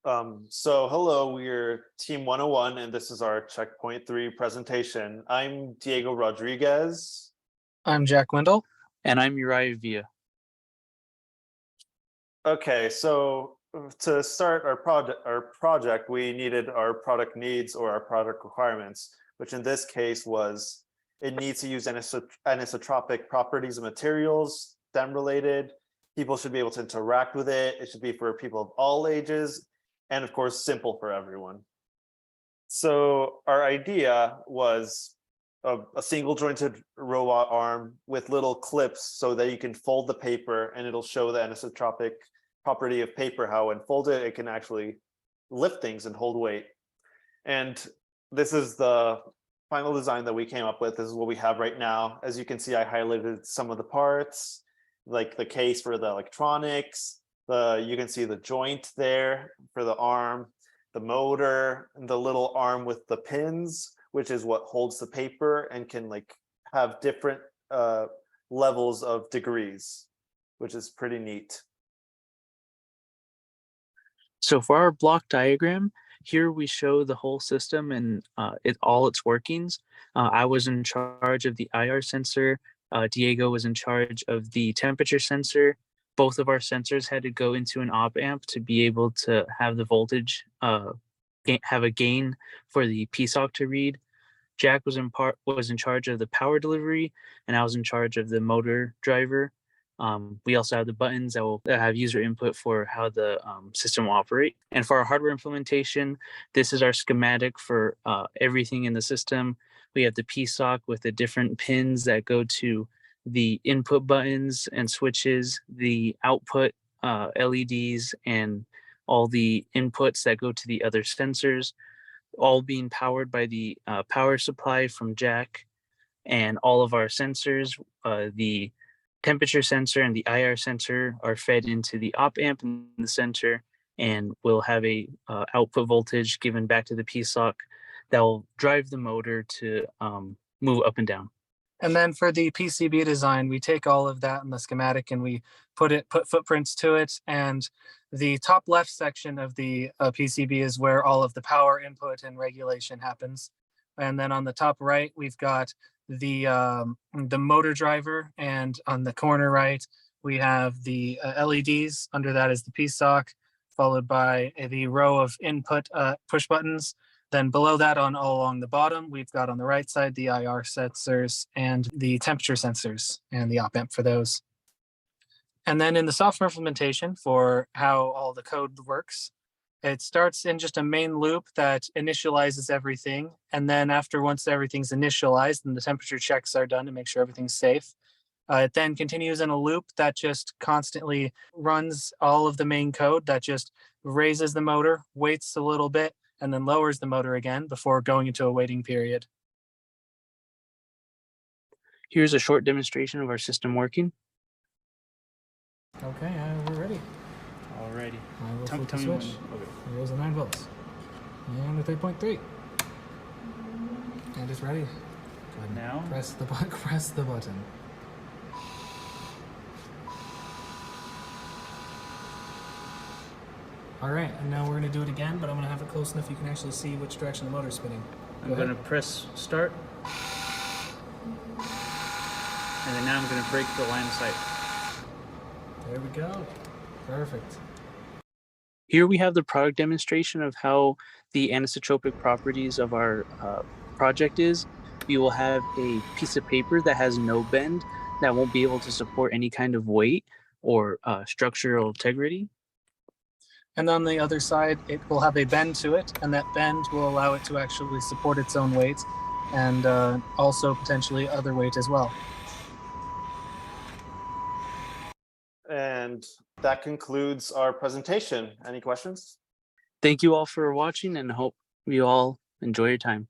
So hello, we're Team 101, and this is our Checkpoint 3 presentation. I'm Diego Rodriguez. I'm Jack Wendell. And I'm Uriah Villa. Okay, so to start our project, we needed our product needs or our product requirements, which in this case was it needs to use anisotropic properties of materials, STEM related. People should be able to interact with it. It should be for people of all ages, and of course, simple for everyone. So our idea was a single jointed robot arm with little clips so that you can fold the paper and it'll show the anisotropic property of paper, how when folded, it can actually lift things and hold weight. And this is the final design that we came up with. This is what we have right now. As you can see, I highlighted some of the parts, like the case for the electronics. You can see the joint there for the arm, the motor, and the little arm with the pins, which is what holds the paper and can have different levels of degrees, which is pretty neat. So for our block diagram, here we show the whole system and all its workings. I was in charge of the IR sensor. Diego was in charge of the temperature sensor. Both of our sensors had to go into an op amp to be able to have the voltage, have a gain for the PSOC to read. Jack was in charge of the power delivery, and I was in charge of the motor driver. We also have the buttons that will have user input for how the system will operate. And for our hardware implementation, this is our schematic for everything in the system. We have the PSOC with the different pins that go to the input buttons and switches, the output LEDs, and all the inputs that go to the other sensors, all being powered by the power supply from Jack. And all of our sensors, the temperature sensor and the IR sensor, are fed into the op amp in the center, and we'll have a output voltage given back to the PSOC that will drive the motor to move up and down. And then for the PCB design, we take all of that in the schematic and we put footprints to it. And the top left section of the PCB is where all of the power input and regulation happens. And then on the top right, we've got the motor driver, and on the corner right, we have the LEDs. Under that is the PSOC, followed by the row of input push buttons. Then below that, all along the bottom, we've got on the right side the IR sensors and the temperature sensors and the op amp for those. And then in the software implementation for how all the code works, it starts in just a main loop that initializes everything. And then once everything's initialized and the temperature checks are done to make sure everything's safe, it then continues in a loop that just constantly runs all of the main code that just raises the motor, waits a little bit, and then lowers the motor again before going into a waiting period. Here's a short demonstration of our system working. Okay, we're ready. Alrighty. I will Tell flip the me switch. when. Okay. Here goes the 9 volts. And the 3.3. And it's ready. Go ahead and Now? press the button. All right, and now we're gonna do it again, but I'm gonna have it close enough you can actually see which direction the motor's spinning. I'm going to press start. And then now I'm going to break the line of sight. There we go. Perfect. Here we have the product demonstration of how the anisotropic properties of our project is. We will have a piece of paper that has no bend, that won't be able to support any kind of weight or structural integrity. And on the other side, it will have a bend to it, and that bend will allow it to actually support its own weight and also potentially other weight as well. And that concludes our presentation. Any questions? Thank you all for watching, and hope you all enjoy your time.